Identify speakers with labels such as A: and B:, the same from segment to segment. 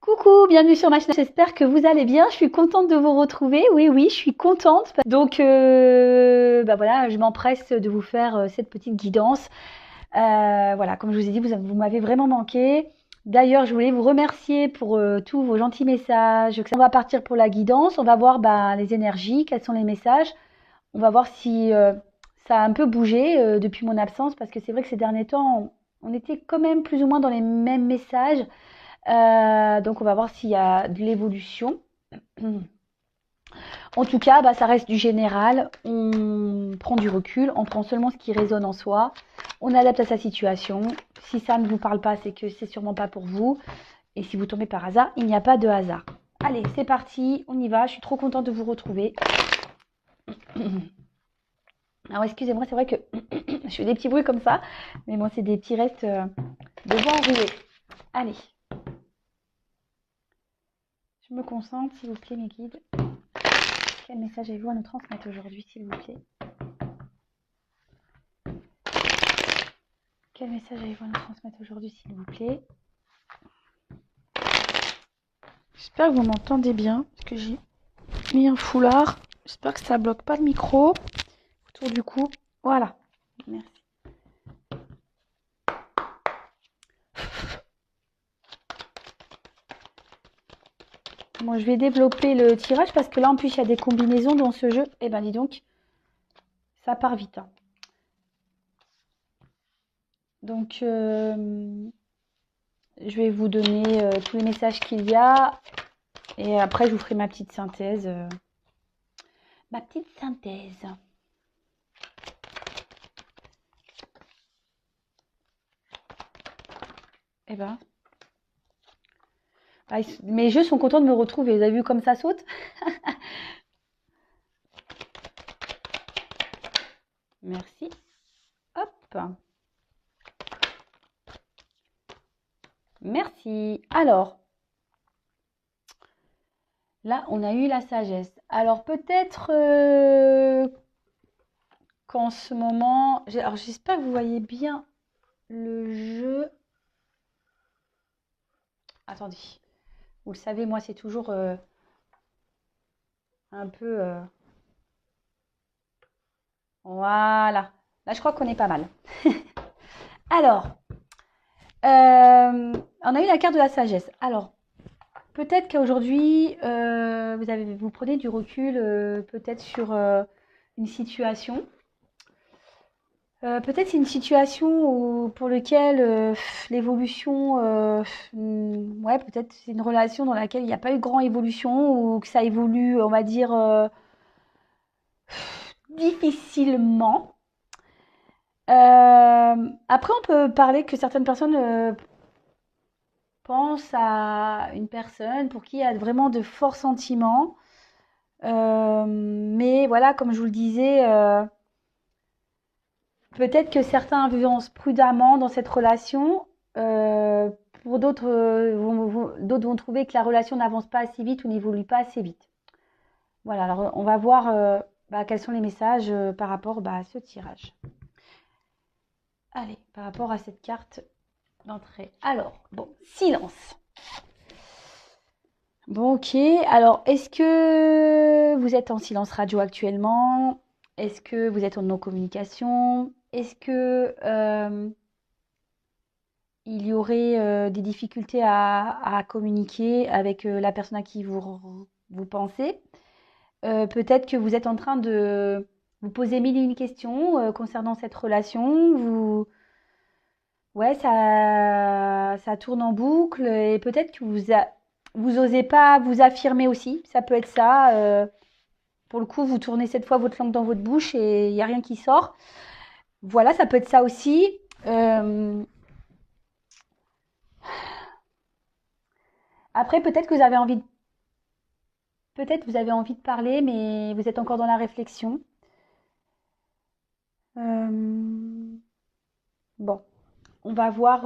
A: Coucou, bienvenue sur ma chaîne. J'espère que vous allez bien. Je suis contente de vous retrouver. Oui, oui, je suis contente. Donc, voilà, je m'empresse de vous faire cette petite guidance. Voilà, comme je vous ai dit, vous m'avez vraiment manqué. D'ailleurs, je voulais vous remercier pour tous vos gentils messages. On va partir pour la guidance. On va voir les énergies, quels sont les messages. On va voir si ça a un peu bougé depuis mon absence, parce que c'est vrai que ces derniers temps, on était quand même plus ou moins dans les mêmes messages. Donc on va voir s'il y a de l'évolution. En tout cas, ça reste du général. On prend du recul, on prend seulement ce qui résonne en soi. On adapte à sa situation. Si ça ne vous parle pas, c'est que c'est sûrement pas pour vous. Et si vous tombez par hasard, il n'y a pas de hasard. Allez, c'est parti, on y va. Je suis trop contente de vous retrouver. Alors excusez-moi, c'est vrai que je fais des petits bruits comme ça. Mais bon, c'est des petits restes de vent enroué. Allez. Je me concentre, s'il vous plaît, mes guides. Quel message avez-vous à nous transmettre aujourd'hui, s'il vous plaît? Quel message avez-vous à nous transmettre aujourd'hui, s'il vous plaît? J'espère que vous m'entendez bien, parce que j'ai mis un foulard. J'espère que ça bloque pas le micro autour du cou. Voilà. Merci. Bon, je vais développer le tirage parce que là, en plus, il y a des combinaisons dans ce jeu. Eh ben, dis donc, ça part vite. Hein. Donc, je vais vous donner tous les messages qu'il y a. Et après, je vous ferai ma petite synthèse. Ma petite synthèse. Eh ben. Mes jeux sont contents de me retrouver. Vous avez vu comme ça saute? Merci. Hop. Merci. Alors, là, on a eu la sagesse. Alors, peut-être qu'en ce moment... Alors, j'espère que vous voyez bien le jeu. Attendez. Vous le savez, moi, c'est toujours un peu... Voilà. Là, je crois qu'on est pas mal. Alors, on a eu la carte de la sagesse. Alors, peut-être qu'aujourd'hui, vous prenez du recul peut-être sur une situation. Peut-être c'est une situation pour laquelle l'évolution, ouais, peut-être c'est une relation dans laquelle il n'y a pas eu grande évolution ou que ça évolue, on va dire, difficilement. Après, on peut parler que certaines personnes pensent à une personne pour qui il y a vraiment de forts sentiments. Mais voilà, comme je vous le disais, peut-être que certains avancent prudemment dans cette relation. Pour d'autres, d'autres vont trouver que la relation n'avance pas assez vite ou n'évolue pas assez vite. Voilà, alors on va voir quels sont les messages par rapport à ce tirage. Allez, par rapport à cette carte d'entrée. Alors, bon, silence. Bon, ok. Alors, est-ce que vous êtes en silence radio actuellement? Est-ce que vous êtes en non-communication? Est-ce que il y aurait des difficultés à communiquer avec la personne à qui vous pensez? Peut-être que vous êtes en train de vous poser mille et une questions concernant cette relation. Ouais, ça tourne en boucle et peut-être que vous osez pas vous affirmer aussi. Ça peut être ça. Pour le coup, vous tournez cette fois votre langue dans votre bouche et il n'y a rien qui sort. Voilà, ça peut être ça aussi. Après, peut-être que vous avez envie de parler, mais vous êtes encore dans la réflexion. Bon, on va voir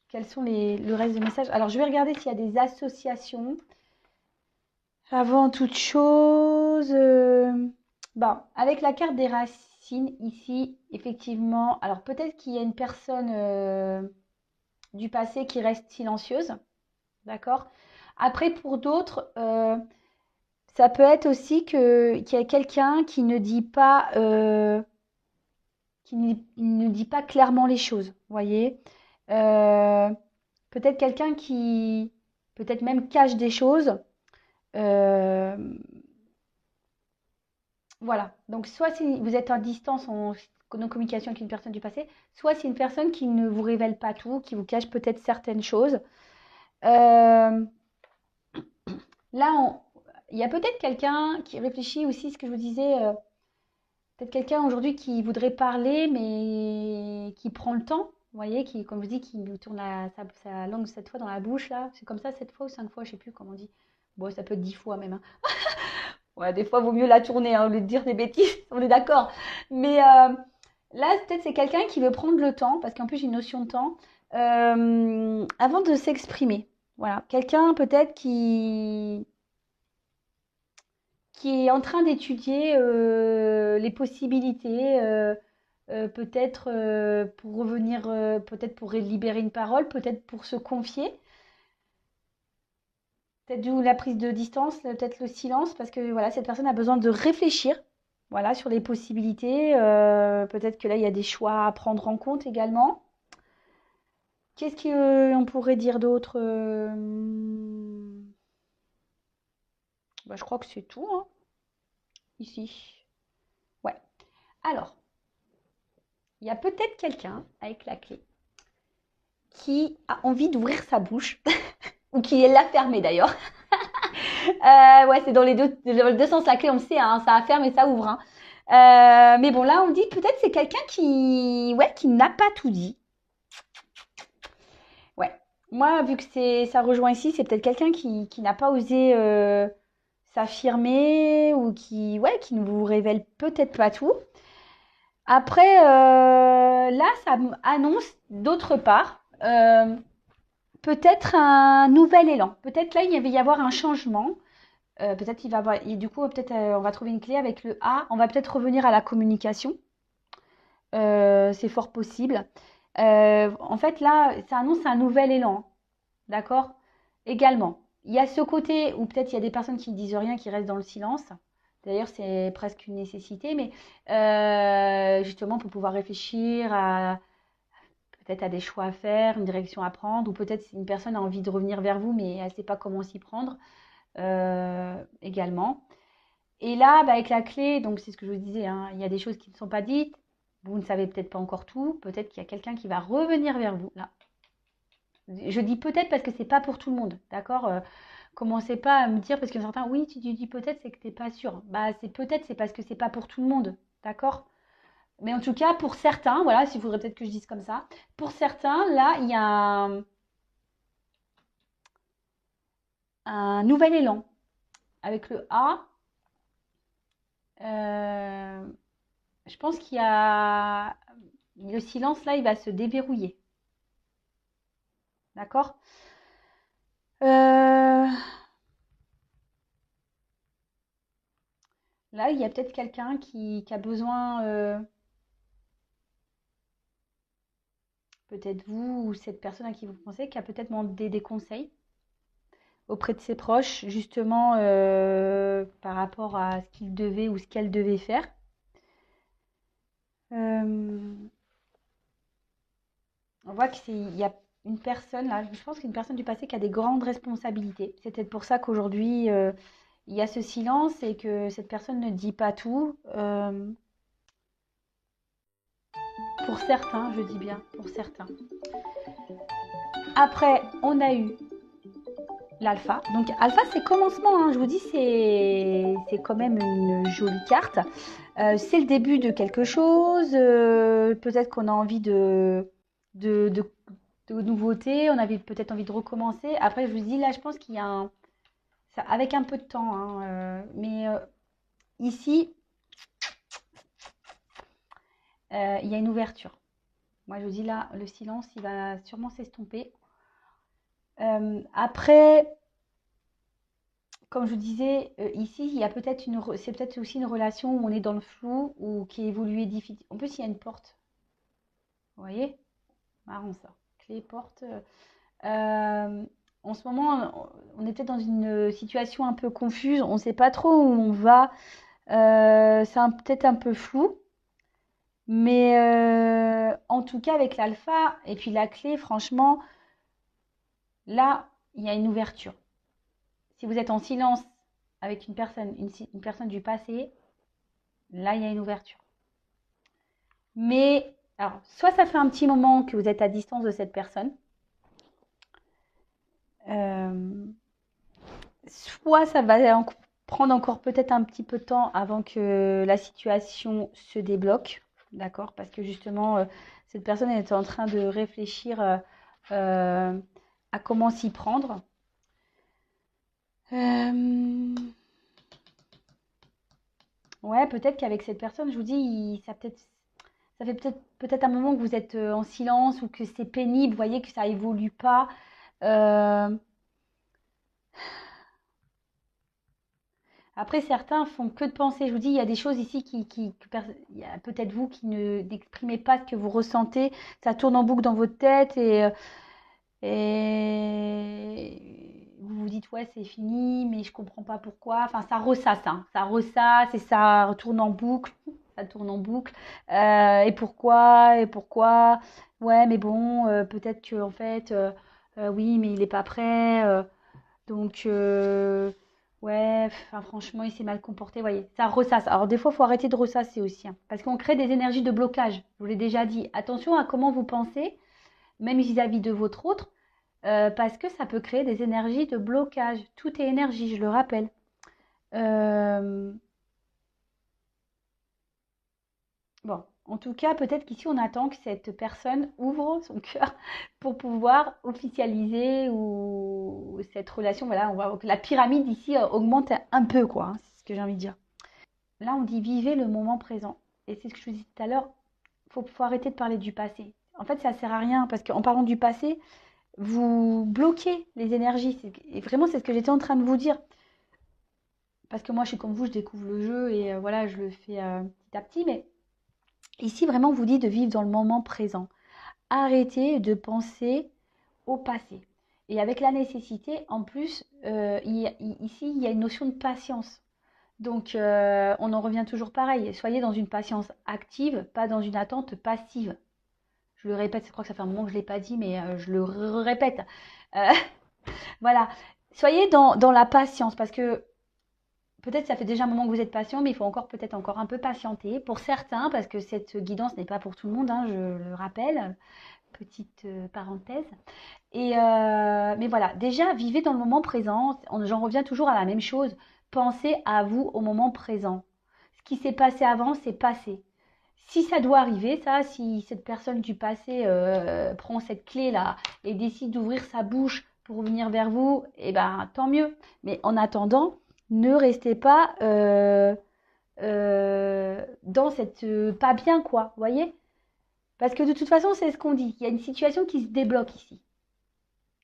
A: quels sont le reste des messages. Alors, je vais regarder s'il y a des associations. Avant toute chose, avec la carte des racines ici, effectivement, alors peut-être qu'il y a une personne du passé qui reste silencieuse. D'accord? Après, pour d'autres, ça peut être aussi qu'il y a quelqu'un qui ne dit pas, ne dit pas clairement les choses, vous voyez? Euh, Peut-être quelqu'un qui, peut-être même cache des choses. Euh, voilà. Donc, soit si vous êtes en distance, en communication avec une personne du passé, soit c'est une personne qui ne vous révèle pas tout, qui vous cache peut-être certaines choses. Euh, Là, il y a peut-être quelqu'un qui réfléchit aussi, ce que je vous disais, peut-être quelqu'un aujourd'hui qui voudrait parler, mais qui prend le temps, vous voyez, qui, comme je dis, qui nous tourne sa langue 7 fois dans la bouche, là. C'est comme ça, 7 fois ou 5 fois, je sais plus comment on dit. Bon, ça peut être 10 fois même, hein. Ouais, des fois, il vaut mieux la tourner, hein, au lieu de dire des bêtises, on est d'accord. Mais là, peut-être c'est quelqu'un qui veut prendre le temps, parce qu'en plus, j'ai une notion de temps, avant de s'exprimer. Voilà, quelqu'un peut-être qui est en train d'étudier les possibilités, peut-être pour revenir, peut-être pour libérer une parole, peut-être pour se confier, peut-être d'où la prise de distance, peut-être le silence, parce que voilà, cette personne a besoin de réfléchir, voilà, sur les possibilités. Peut-être que là, il y a des choix à prendre en compte également. Qu'est-ce qu'on pourrait dire d'autre? Bah, je crois que c'est tout, hein, ici. Ouais. Alors, il y a peut-être quelqu'un avec la clé qui a envie d'ouvrir sa bouche, ou qui l'a fermée d'ailleurs. Ouais, c'est dans les deux sens, la clé, on le sait, hein, ça ferme et ça ouvre, hein. Mais bon, là, on dit peut-être c'est quelqu'un qui, ouais, qui n'a pas tout dit. Ouais. Moi, vu que ça rejoint ici, c'est peut-être quelqu'un qui n'a pas osé s'affirmer ou qui, ouais, qui ne vous révèle peut-être pas tout. Après, là, ça annonce d'autre part peut-être un nouvel élan. Peut-être là, il va y avoir un changement. Peut-être il va avoir, et du coup, peut-être on va trouver une clé avec le A. On va peut-être revenir à la communication. C'est fort possible. En fait, là, ça annonce un nouvel élan. D'accord? Également, il y a ce côté où peut-être il y a des personnes qui ne disent rien, qui restent dans le silence. D'ailleurs, c'est presque une nécessité, mais justement pour pouvoir réfléchir à peut-être à des choix à faire, une direction à prendre, ou peut-être une personne a envie de revenir vers vous, mais elle ne sait pas comment s'y prendre également. Et là, bah, avec la clé, donc c'est ce que je vous disais, hein, il y a des choses qui ne sont pas dites, vous ne savez peut-être pas encore tout, peut-être qu'il y a quelqu'un qui va revenir vers vous. Là, je dis peut-être parce que c'est pas pour tout le monde, d'accord? Commencez pas à me dire, parce que certains, oui, tu dis peut-être, c'est que t'es pas sûr. Bah, c'est peut-être, c'est parce que c'est pas pour tout le monde, d'accord? Mais en tout cas, pour certains, voilà, s'il faudrait peut-être que je dise comme ça, pour certains, là, il y a un nouvel élan. Avec le A, euh, je pense qu'il y a le silence, là, il va se déverrouiller, d'accord? Euh, Là, il y a peut-être quelqu'un qui a besoin, peut-être vous ou cette personne à qui vous pensez, qui a peut-être demandé des conseils auprès de ses proches, justement par rapport à ce qu'il devait ou ce qu'elle devait faire. Euh, on voit qu'il y a une personne, là, je pense qu'une personne du passé qui a des grandes responsabilités. C'est peut-être pour ça qu'aujourd'hui, il y a ce silence et que cette personne ne dit pas tout. Pour certains, je dis bien, pour certains. Après, on a eu l'alpha. Donc alpha, c'est commencement, hein. Je vous dis, c'est quand même une jolie carte. C'est le début de quelque chose. Peut-être qu'on a envie de, de, de nouveautés, on avait peut-être envie de recommencer. Après, je vous dis, là, je pense qu'il y a avec un peu de temps, hein, mais ici, il y a une ouverture. Moi, je vous dis là, le silence, il va sûrement s'estomper. Après, comme je vous disais, ici, il y a peut-être c'est peut-être aussi une relation où on est dans le flou ou qui évolue difficile. En plus, il y a une porte. Vous voyez? Marrant ça. Clé, porte. en ce moment, on est peut-être dans une situation un peu confuse. On ne sait pas trop où on va. C'est peut-être un peu flou. Mais en tout cas, avec l'alpha et puis la clé, franchement, là, il y a une ouverture. Si vous êtes en silence avec une personne du passé, là, il y a une ouverture. Mais, alors, soit ça fait un petit moment que vous êtes à distance de cette personne, euh, soit ça va prendre encore peut-être un petit peu de temps avant que la situation se débloque, d'accord? Parce que justement, cette personne est en train de réfléchir à comment s'y prendre. Ouais, peut-être qu'avec cette personne, je vous dis, ça fait peut-être un moment que vous êtes en silence ou que c'est pénible, vous voyez que ça évolue pas. Euh, Après, certains font que de penser. Je vous dis, il y a des choses ici il y a peut-être vous qui n'exprimez pas ce que vous ressentez. Ça tourne en boucle dans votre tête et vous vous dites, ouais, c'est fini, mais je comprends pas pourquoi. Enfin, ça ressasse, hein. Ça ressasse et ça retourne en boucle. Ça tourne en boucle. Et pourquoi? Et pourquoi? Ouais, mais bon, peut-être que en fait, oui, mais il est pas prêt. Donc, ouais, enfin, franchement, il s'est mal comporté. Vous voyez, ça ressasse. Alors, des fois, il faut arrêter de ressasser aussi, hein, parce qu'on crée des énergies de blocage. Je vous l'ai déjà dit. Attention à comment vous pensez, même vis-à-vis de votre autre, parce que ça peut créer des énergies de blocage. Tout est énergie, je le rappelle. Euh, Bon, en tout cas, peut-être qu'ici, on attend que cette personne ouvre son cœur pour pouvoir officialiser ou cette relation. Voilà, on voit que la pyramide ici augmente un peu, quoi, hein, c'est ce que j'ai envie de dire. Là, on dit vivez le moment présent. Et c'est ce que je vous disais tout à l'heure, faut arrêter de parler du passé. En fait, ça sert à rien parce qu'en parlant du passé, vous bloquez les énergies. Et vraiment, c'est ce que j'étais en train de vous dire. Parce que moi, je suis comme vous, je découvre le jeu et voilà, je le fais petit à petit. Mais ici, vraiment, on vous dit de vivre dans le moment présent. Arrêtez de penser au passé. Et avec la nécessité, en plus, ici, il y a une notion de patience. Donc, on en revient toujours pareil. Soyez dans une patience active, pas dans une attente passive. Je le répète, je crois que ça fait un moment que je ne l'ai pas dit, mais je le répète. Euh, voilà. Soyez dans la patience, parce que peut-être ça fait déjà un moment que vous êtes patient, mais il faut encore peut-être encore un peu patienter. Pour certains, parce que cette guidance n'est pas pour tout le monde, hein, je le rappelle. Petite parenthèse. Mais voilà, déjà, vivez dans le moment présent. J'en reviens toujours à la même chose. Pensez à vous au moment présent. Ce qui s'est passé avant, c'est passé. Si ça doit arriver, ça, si cette personne du passé prend cette clé-là et décide d'ouvrir sa bouche pour venir vers vous, eh ben, tant mieux. Mais en attendant, ne restez pas dans cette pas bien, quoi. Vous voyez? Parce que de toute façon, c'est ce qu'on dit. Il y a une situation qui se débloque ici.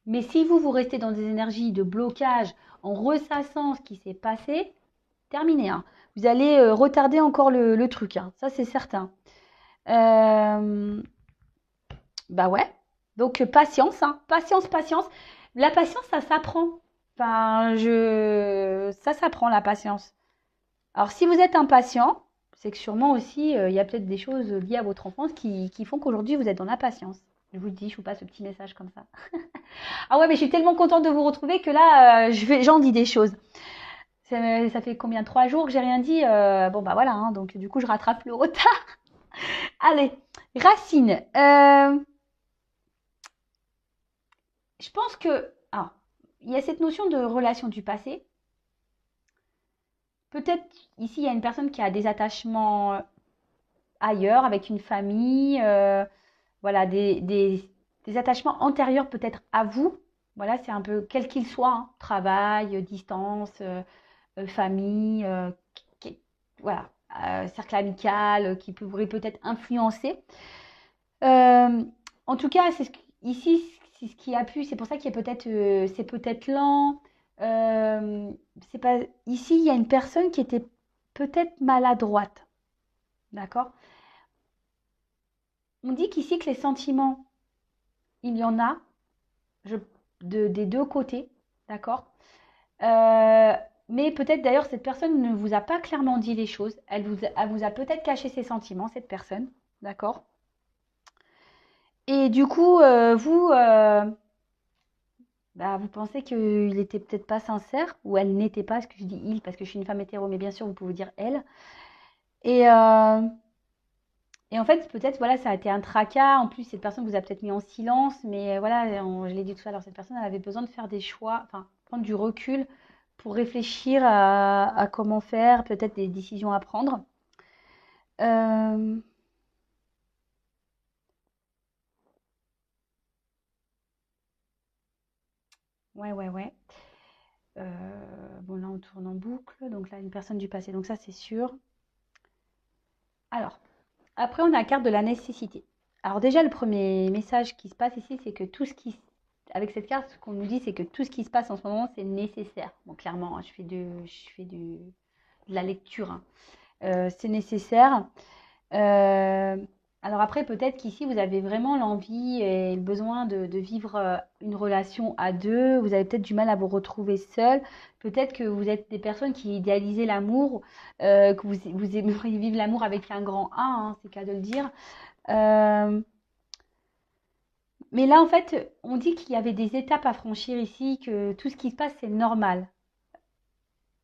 A: Mais si vous restez dans des énergies de blocage en ressassant ce qui s'est passé, terminé, hein. Vous allez retarder encore le truc, hein. Ça, c'est certain. Euh, Bah ouais. Donc, patience, hein. Patience, patience. La patience, ça s'apprend. Enfin, ça s'apprend, la patience. Alors, si vous êtes impatient, c'est que sûrement aussi, il y a peut-être des choses liées à votre enfance qui font qu'aujourd'hui, vous êtes dans la patience. Je vous le dis, je vous passe ce petit message comme ça. Ah ouais, mais je suis tellement contente de vous retrouver que là, j'en dis des choses. Ça fait combien? 3 jours que j'ai rien dit. Bon, bah voilà, hein, donc du coup, je rattrape le retard. Allez, Racine. Je pense que... Ah, il y a cette notion de relation du passé. Peut-être ici, il y a une personne qui a des attachements ailleurs, avec une famille. Voilà, des attachements antérieurs peut-être à vous. Voilà, c'est un peu, quel qu'il soit, hein, travail, distance, famille, voilà, cercle amical qui pourrait peut-être influencer. En tout cas, ici, c'est ce qui a pu, c'est pour ça qu'il y a peut-être, c'est peut-être lent. Euh, c'est pas, ici, il y a une personne qui était peut-être maladroite, d'accord? On dit qu'ici que les sentiments, il y en a. Je des deux côtés, d'accord? Euh, mais peut-être d'ailleurs cette personne ne vous a pas clairement dit les choses. Elle vous a peut-être caché ses sentiments, cette personne, d'accord? Et du coup, bah, vous pensez qu'il était peut-être pas sincère ou elle n'était pas, parce que je dis il parce que je suis une femme hétéro, mais bien sûr vous pouvez dire elle. Et, euh, et en fait, peut-être, voilà, ça a été un tracas. En plus, cette personne vous a peut-être mis en silence, mais voilà, je l'ai dit tout à l'heure, cette personne, elle avait besoin de faire des choix, enfin, prendre du recul pour réfléchir à comment faire, peut-être des décisions à prendre. Euh, ouais, ouais, ouais. Bon, là, on tourne en boucle. Donc là, une personne du passé. Donc ça, c'est sûr. Alors, après, on a la carte de la nécessité. Alors déjà, le premier message qui se passe ici, c'est que tout ce qui... Avec cette carte, ce qu'on nous dit, c'est que tout ce qui se passe en ce moment, c'est nécessaire. Bon, clairement, hein, de la lecture, hein. C'est nécessaire. Euh, alors après, peut-être qu'ici, vous avez vraiment l'envie et le besoin de vivre une relation à deux. Vous avez peut-être du mal à vous retrouver seul. Peut-être que vous êtes des personnes qui idéalisez l'amour, que vous aimeriez vivre l'amour avec un grand A, hein, c'est le cas de le dire. Euh, mais là, en fait, on dit qu'il y avait des étapes à franchir ici, que tout ce qui se passe, c'est normal.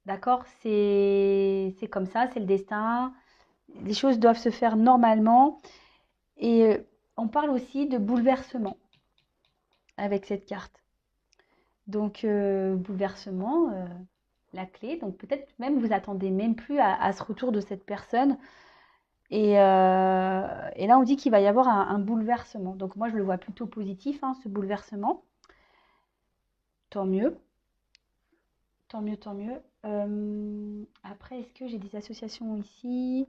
A: D'accord? C'est comme ça, c'est le destin. Les choses doivent se faire normalement. Et on parle aussi de bouleversement avec cette carte. Donc, bouleversement, la clé. Donc, peut-être même vous attendez même plus à ce retour de cette personne. Et là, on dit qu'il va y avoir un bouleversement. Donc, moi, je le vois plutôt positif, hein, ce bouleversement. Tant mieux, tant mieux, tant mieux. Après, est-ce que j'ai des associations ici?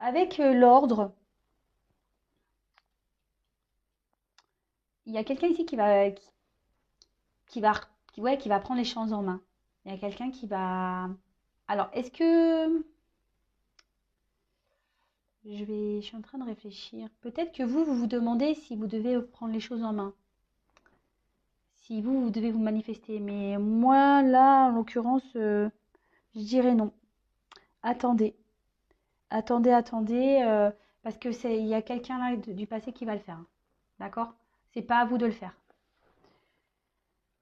A: Avec l'ordre, il y a quelqu'un ici qui va, ouais, qui va prendre les choses en main. Il y a quelqu'un qui va. Alors, est-ce que je suis en train de réfléchir. Peut-être que vous vous demandez si vous devez prendre les choses en main, si vous devez vous manifester. Mais moi, là, en l'occurrence, je dirais non. Attendez, attendez, attendez, parce que il y a quelqu'un là du passé qui va le faire, hein. D'accord? C'est pas à vous de le faire.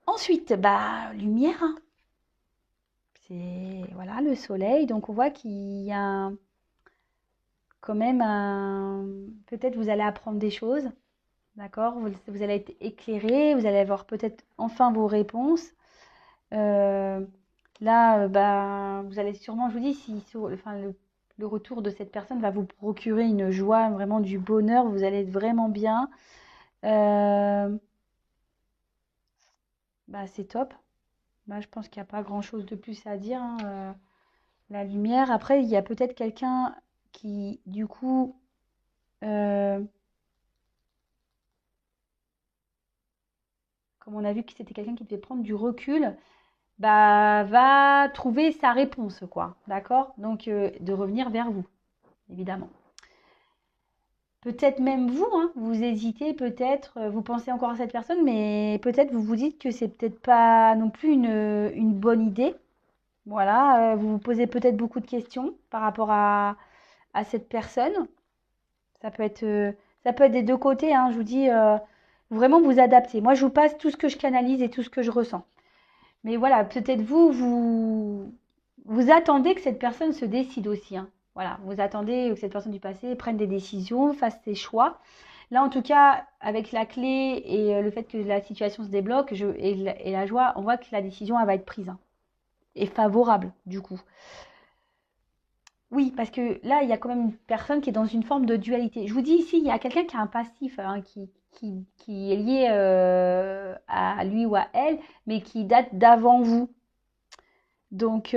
A: Ensuite, bah, lumière, hein. C'est voilà le soleil. Donc on voit qu'il y a quand même un. Peut-être vous allez apprendre des choses, d'accord? Vous allez être éclairé, vous allez avoir peut-être enfin vos réponses. Euh, Là, bah, vous allez sûrement, je vous dis, si enfin, le retour de cette personne va vous procurer une joie, vraiment du bonheur, vous allez être vraiment bien. Euh, Bah, c'est top. Bah, je pense qu'il n'y a pas grand-chose de plus à dire, hein, la lumière. Après, il y a peut-être quelqu'un qui, du coup, euh, comme on a vu que c'était quelqu'un qui devait prendre du recul, bah, va trouver sa réponse, quoi. D'accord? Donc, de revenir vers vous, évidemment. Peut-être même vous, hein, vous hésitez, peut-être, vous pensez encore à cette personne, mais peut-être vous vous dites que c'est peut-être pas non plus une bonne idée. Voilà, vous vous posez peut-être beaucoup de questions par rapport à cette personne. Ça peut être, euh, Ça peut être des deux côtés, hein, je vous dis, vraiment vous adapter. Moi, je vous passe tout ce que je canalise et tout ce que je ressens. Mais voilà, peut-être vous attendez que cette personne se décide aussi, hein. Voilà, vous attendez que cette personne du passé prenne des décisions, fasse ses choix. Là, en tout cas, avec la clé et le fait que la situation se débloque et la joie, on voit que la décision, elle va être prise, hein, et favorable, du coup. Oui, parce que là, il y a quand même une personne qui est dans une forme de dualité. Je vous dis ici, il y a quelqu'un qui a un passif, hein, qui est lié à lui ou à elle, mais qui date d'avant vous. Donc,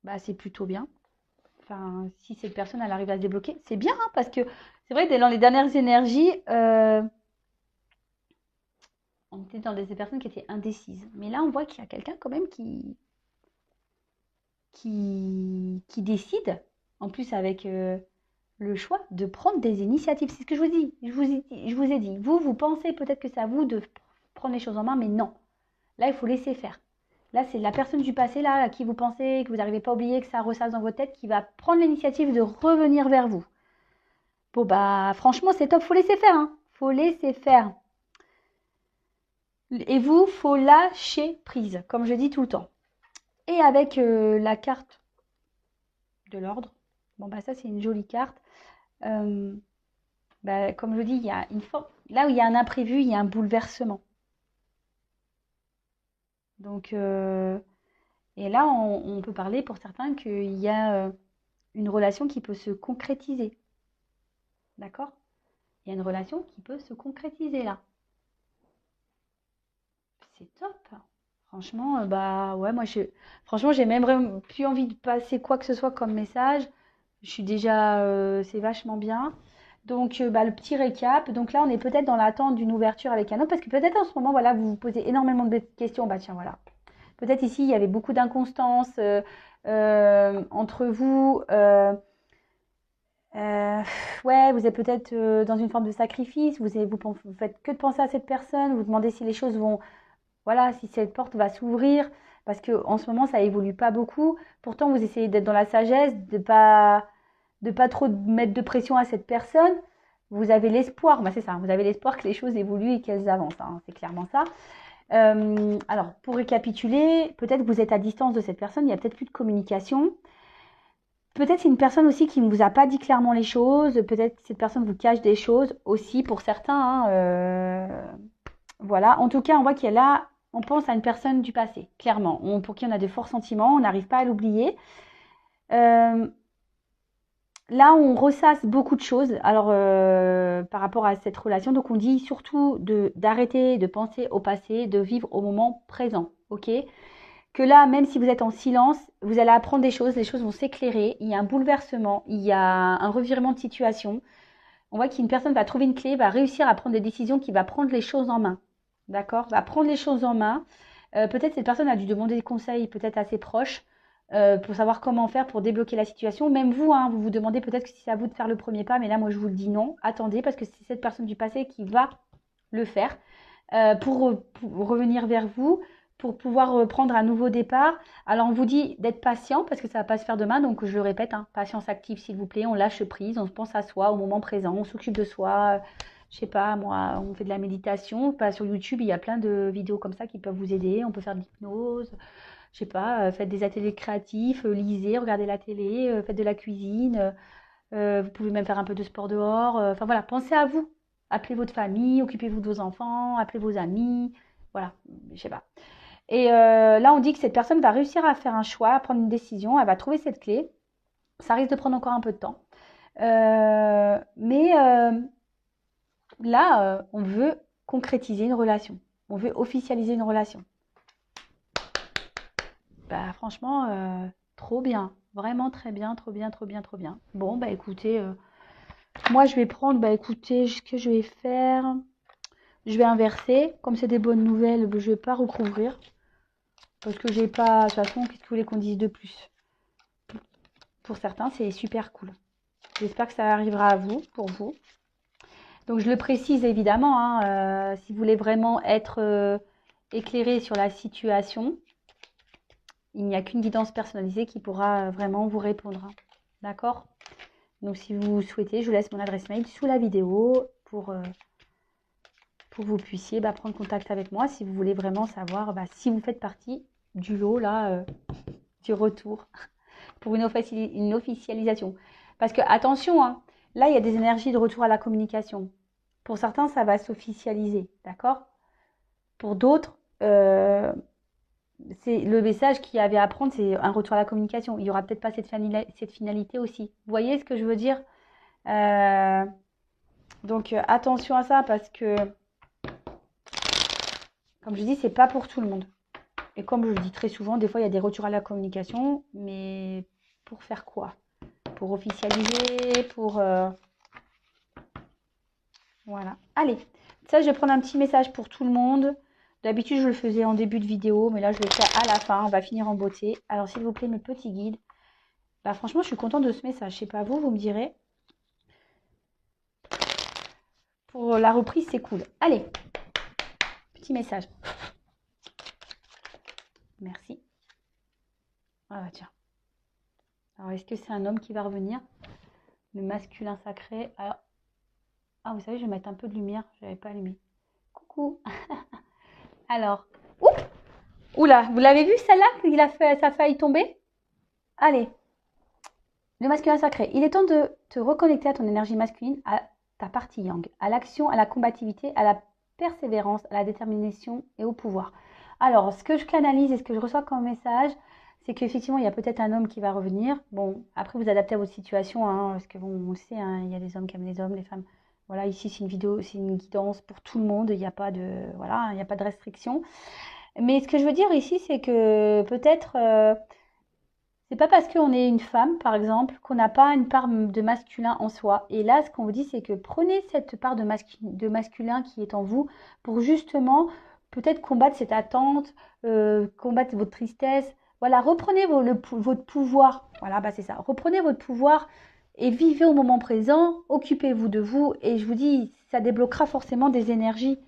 A: bah, c'est plutôt bien. Enfin, si cette personne elle arrive à se débloquer, c'est bien, hein, parce que c'est vrai que dans les dernières énergies, on était dans des personnes qui étaient indécises. Mais là, on voit qu'il y a quelqu'un quand même qui décide. En plus, avec le choix de prendre des initiatives. C'est ce que je vous dis. Je vous ai dit. Vous pensez peut-être que c'est à vous de prendre les choses en main, mais non. Là, il faut laisser faire. Là, c'est la personne du passé, là, à qui vous pensez, que vous n'arrivez pas à oublier, que ça ressasse dans votre tête, qui va prendre l'initiative de revenir vers vous. Bon, bah, franchement, c'est top. Faut laisser faire, hein. Faut laisser faire. Et vous, faut lâcher prise, comme je dis tout le temps. Et avec la carte de l'ordre, bon, bah, ça, c'est une jolie carte. Bah, comme je dis, il y a une forme. Là où il y a un imprévu, il y a un bouleversement. Donc, et là, on peut parler pour certains qu'il y a une relation qui peut se concrétiser. D'accord? Il y a une relation qui peut se concrétiser là. C'est top. Franchement, bah ouais, franchement, j'ai même vraiment plus envie de passer quoi que ce soit comme message. Je suis déjà, c'est vachement bien. Donc, bah, le petit récap. Donc là, on est peut-être dans l'attente d'une ouverture avec un homme, parce que peut-être en ce moment, voilà, vous vous posez énormément de questions. Bah tiens, voilà. Peut-être ici, il y avait beaucoup d'inconstance entre vous. Ouais, vous êtes peut-être dans une forme de sacrifice. Vous faites que de penser à cette personne. Vous demandez si les choses vont, voilà, si cette porte va s'ouvrir. Parce que en ce moment, ça évolue pas beaucoup. Pourtant, vous essayez d'être dans la sagesse, de pas trop mettre de pression à cette personne. Vous avez l'espoir, bah c'est ça, vous avez l'espoir que les choses évoluent et qu'elles avancent, hein, c'est clairement ça. Alors, pour récapituler, peut-être que vous êtes à distance de cette personne, il n'y a peut-être plus de communication. Peut-être c'est une personne aussi qui ne vous a pas dit clairement les choses, peut-être que cette personne vous cache des choses aussi pour certains. Voilà, en tout cas, on voit qu'il y a là, on pense à une personne du passé, clairement, pour qui on a de forts sentiments, on n'arrive pas à l'oublier. Là, on ressasse beaucoup de choses alors, par rapport à cette relation. Donc, on dit surtout d'arrêter de penser au passé, de vivre au moment présent. Ok? Que là, même si vous êtes en silence, vous allez apprendre des choses, les choses vont s'éclairer. Il y a un bouleversement, il y a un revirement de situation. On voit qu'une personne va trouver une clé, va réussir à prendre des décisions, qui va prendre les choses en main. D'accord? Va prendre les choses en main. Peut-être cette personne a dû demander des conseils, peut-être à ses proches, pour savoir comment faire pour débloquer la situation. Même vous, hein, vous vous demandez peut-être que c'est à vous de faire le premier pas, mais là, moi, je vous le dis non. Attendez, parce que c'est cette personne du passé qui va le faire pour revenir vers vous, pour pouvoir prendre un nouveau départ. Alors, on vous dit d'être patient, parce que ça ne va pas se faire demain. Donc, je le répète, hein, patience active, s'il vous plaît. On lâche prise, on pense à soi au moment présent, on s'occupe de soi. Je sais pas, moi, on fait de la méditation. Pas sur YouTube, il y a plein de vidéos comme ça qui peuvent vous aider. On peut faire de l'hypnose. Je sais pas, faites des ateliers créatifs, lisez, regardez la télé, faites de la cuisine. Vous pouvez même faire un peu de sport dehors. Enfin voilà, pensez à vous. Appelez votre famille, occupez-vous de vos enfants, appelez vos amis. Voilà, je sais pas. Et là, on dit que cette personne va réussir à faire un choix, à prendre une décision. Elle va trouver cette clé. Ça risque de prendre encore un peu de temps. Mais là, on veut concrétiser une relation. On veut officialiser une relation. Bah franchement, trop bien. Vraiment très bien, trop bien, trop bien, trop bien. Bon, bah écoutez, moi je vais prendre, bah écoutez, ce que je vais faire, je vais inverser. Comme c'est des bonnes nouvelles, je vais pas recouvrir. Parce que j'ai pas, de toute façon, qu'est-ce que vous voulez qu'on dise de plus? Pour certains, c'est super cool. J'espère que ça arrivera à vous, pour vous. Donc je le précise évidemment, hein, si vous voulez vraiment être éclairé sur la situation, il n'y a qu'une guidance personnalisée qui pourra vraiment vous répondre. Hein. D'accord? Donc si vous souhaitez, je vous laisse mon adresse mail sous la vidéo pour que vous puissiez prendre contact avec moi si vous voulez vraiment savoir si vous faites partie du lot là, du retour pour une officialisation. Parce que attention, hein, là il y a des énergies de retour à la communication. Pour certains, ça va s'officialiser, d'accord? Pour d'autres, c'est le message qu'il y avait à prendre, c'est un retour à la communication. Il n'y aura peut-être pas cette finalité aussi. Vous voyez ce que je veux dire? Donc attention à ça parce que, comme je dis, c'est pas pour tout le monde. Et comme je le dis très souvent, des fois il y a des retours à la communication, mais pour faire quoi? Pour officialiser, pour... Voilà. Allez, ça je vais prendre un petit message pour tout le monde. D'habitude je le faisais en début de vidéo, mais là je le fais à la fin, on va finir en beauté. Alors s'il vous plaît mes petits guides, Bah franchement, je suis contente de ce message. Je sais pas vous, vous me direz. Pour la reprise, c'est cool. Allez, petit message. Merci. Ah bah tiens. Alors, est-ce que c'est un homme qui va revenir? Le masculin sacré. Alors, ah, vous savez, je vais mettre un peu de lumière. Je n'avais pas allumé. Coucou. Alors, oups, oula, vous l'avez vu celle-là? Il a fait, ça a failli tomber. Allez, le masculin sacré. Il est temps de te reconnecter à ton énergie masculine, à ta partie yang, à l'action, à la combativité, à la persévérance, à la détermination et au pouvoir. Alors, ce que je canalise et ce que je reçois comme message, c'est qu'effectivement, il y a peut-être un homme qui va revenir. Bon, après, vous adaptez à votre situation, hein, parce que bon, on le sait, hein, il y a des hommes qui aiment les hommes, les femmes. Voilà, ici, c'est une vidéo, c'est une guidance pour tout le monde. Il n'y a pas de, voilà, il n'y a pas de restriction. Mais ce que je veux dire ici, c'est que peut-être, c'est pas parce qu'on est une femme, par exemple, qu'on n'a pas une part de masculin en soi. Et là, ce qu'on vous dit, c'est que prenez cette part de masculin qui est en vous pour justement peut-être combattre cette attente, combattre votre tristesse. Voilà, reprenez votre pouvoir. Voilà, bah c'est ça. Reprenez votre pouvoir et vivez au moment présent. Occupez-vous de vous. Et je vous dis, ça débloquera forcément des énergies.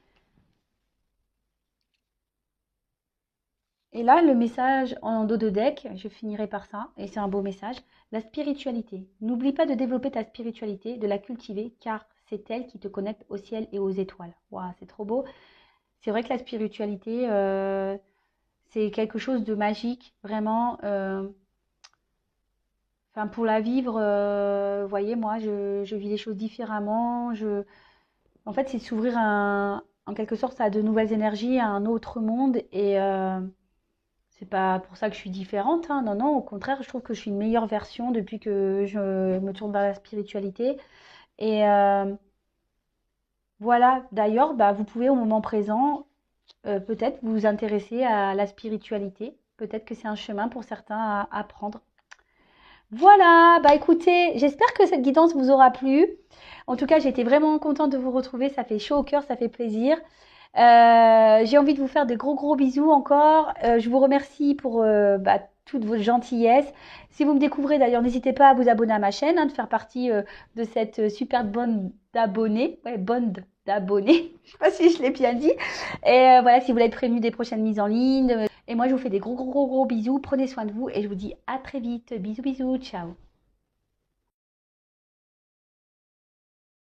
A: Et là, le message en dos de deck, je finirai par ça, et c'est un beau message, la spiritualité. N'oublie pas de développer ta spiritualité, de la cultiver, car c'est elle qui te connecte au ciel et aux étoiles. Waouh, c'est trop beau. C'est vrai que la spiritualité, c'est quelque chose de magique, vraiment. Enfin, pour la vivre, vous voyez, moi, je vis les choses différemment. En fait, c'est s'ouvrir en quelque sorte à de nouvelles énergies, à un autre monde, et c'est pas pour ça que je suis différente, hein. Non, non, au contraire, je trouve que je suis une meilleure version depuis que je me tourne vers la spiritualité. Et voilà, d'ailleurs, bah, vous pouvez au moment présent peut-être vous intéresser à la spiritualité. Peut-être que c'est un chemin pour certains à prendre. Voilà, bah écoutez, j'espère que cette guidance vous aura plu. En tout cas, j'ai été vraiment contente de vous retrouver. Ça fait chaud au cœur, ça fait plaisir. J'ai envie de vous faire des gros gros bisous encore. Je vous remercie pour bah, toute votre gentillesse. Si vous me découvrez d'ailleurs, n'hésitez pas à vous abonner à ma chaîne, hein, de faire partie de cette super bonne d'abonnés. Ouais, bonne d'abonnés. Je sais pas si je l'ai bien dit. Et voilà, si vous voulez être prévenu des prochaines mises en ligne. Et moi, je vous fais des gros gros gros gros bisous. Prenez soin de vous et je vous dis à très vite. Bisous bisous, ciao.